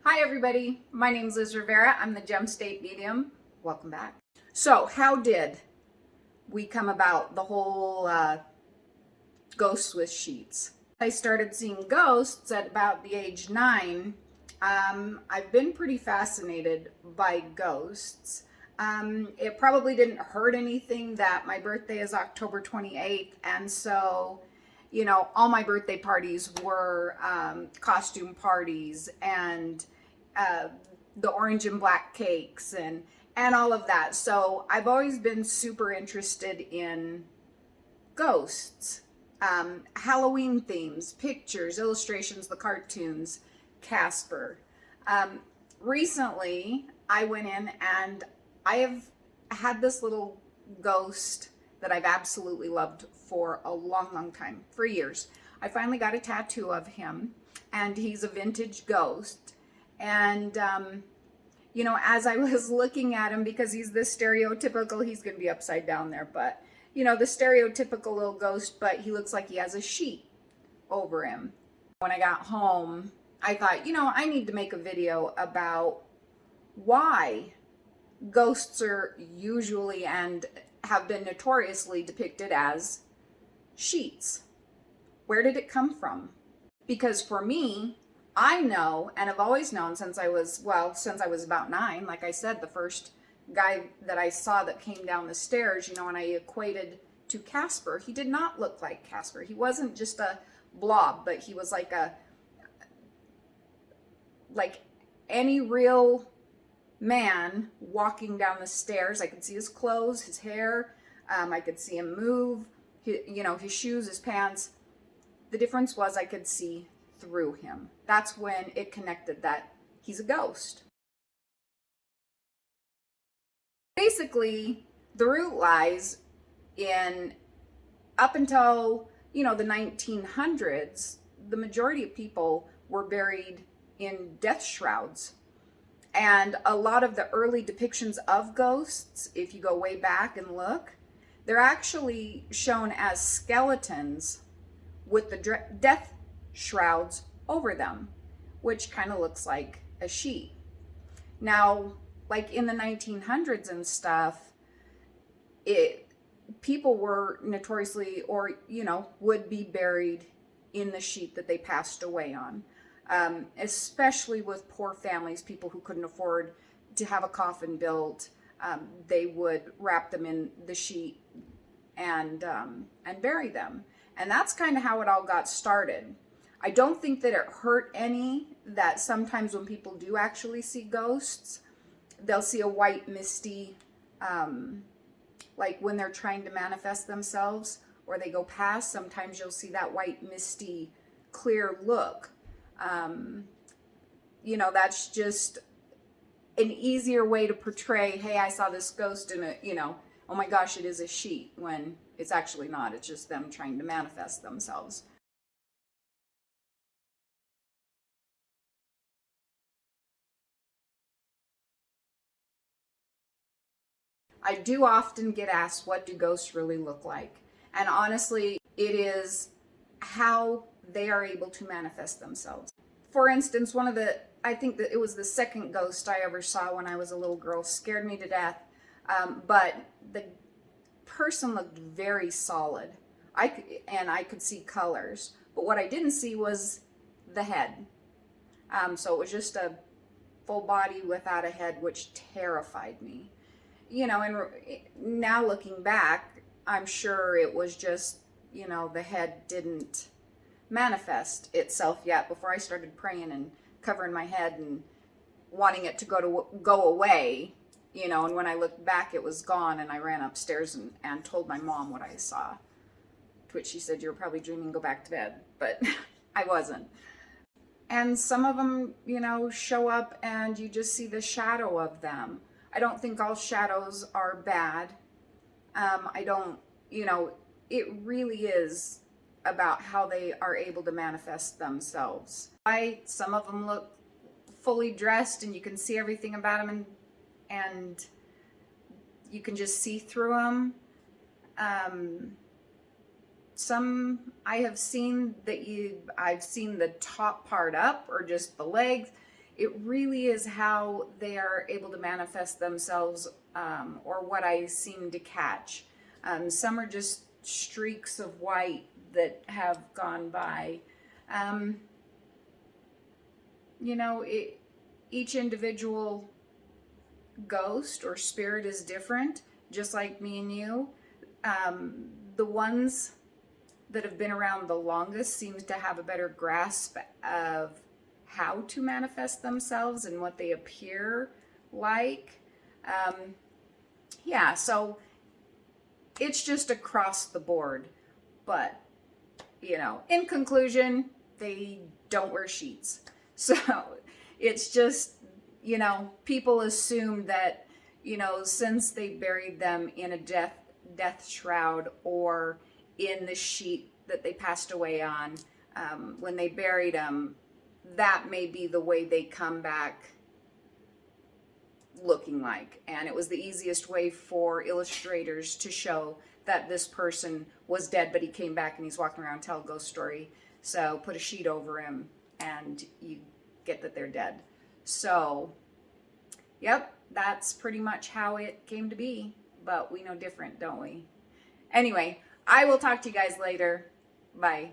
Hi everybody, my name is Liz Rivera. I'm the Gem State Medium. Welcome back. So how did we come about the whole ghosts with sheets? I started seeing ghosts at about the age 9. I've been pretty fascinated by ghosts. It probably didn't hurt anything that my birthday is October 28th, and so all my birthday parties were costume parties and uh, the orange and black cakes and all of that. So I've always been super interested in ghosts, Halloween themes, pictures, illustrations, the cartoons, Casper. Um, Recently, I went in and I have had this little ghost that I've absolutely loved for a long, long time, for years. I finally got a tattoo of him, and he's a vintage ghost. And as I was looking at him, because he's this stereotypical, he's going to be upside down there, but the stereotypical little ghost, but he looks like he has a sheet over him. When I got home, I thought, I need to make a video about why ghosts are usually and have been notoriously depicted as sheets. Where did it come from? Because for me, I know, and I've always known since I was about 9, like I said, the first guy that I saw that came down the stairs, and I equated to Casper. He did not look like Casper. He wasn't just a blob, but he was like any real man walking down the stairs. I could see his clothes, his hair. I could see him move, his shoes, his pants. The difference was I could see through him. That's when it connected that he's a ghost. Basically, the root lies in up until, the 1900s, the majority of people were buried in death shrouds. And a lot of the early depictions of ghosts, if you go way back and look, they're actually shown as skeletons with the death shrouds over them, which kind of looks like a sheet. Now, like in the 1900s and stuff, people were notoriously, or would be buried in the sheet that they passed away on. Especially with poor families, people who couldn't afford to have a coffin built, they would wrap them in the sheet and bury them. And that's kind of how it all got started. I don't think that it hurt any that sometimes when people do actually see ghosts, they'll see a white misty, like when they're trying to manifest themselves or they go past, sometimes you'll see that white misty clear look. That's just an easier way to portray, hey, I saw this ghost in oh my gosh, it is a sheet, when it's actually not. It's just them trying to manifest themselves. I do often get asked, what do ghosts really look like? And honestly, it is how they are able to manifest themselves. For instance, I think that it was the second ghost I ever saw when I was a little girl, scared me to death. But the person looked very solid. I could see colors, but what I didn't see was the head. So it was just a full body without a head, which terrified me. And now looking back, I'm sure it was just, the head didn't manifest itself yet before I started praying and covering my head and wanting it to go away, and when I looked back, it was gone, and I ran upstairs and told my mom what I saw, to which she said, "You were probably dreaming, go back to bed," but I wasn't. And some of them, show up and you just see the shadow of them. I don't think all shadows are bad. I don't, it really is about how they are able to manifest themselves. Some of them look fully dressed and you can see everything about them, and you can just see through them. Some I have seen I've seen the top part up or just the legs. it really is how they are able to manifest themselves, or what I seem to catch. Some are just streaks of white that have gone by. Um, each individual ghost or spirit is different, just like me and you. The ones that have been around the longest seems to have a better grasp of how to manifest themselves and what they appear like. Yeah, so it's just across the board. But, in conclusion, they don't wear sheets. So it's just, people assume that, since they buried them in a death shroud or in the sheet that they passed away on, when they buried them, that may be the way they come back looking like. And it was the easiest way for illustrators to show that this person was dead, but he came back and he's walking around telling a ghost story. So put a sheet over him and you get that they're dead. So, yep, that's pretty much how it came to be. But we know different, don't we? Anyway, I will talk to you guys later. Bye.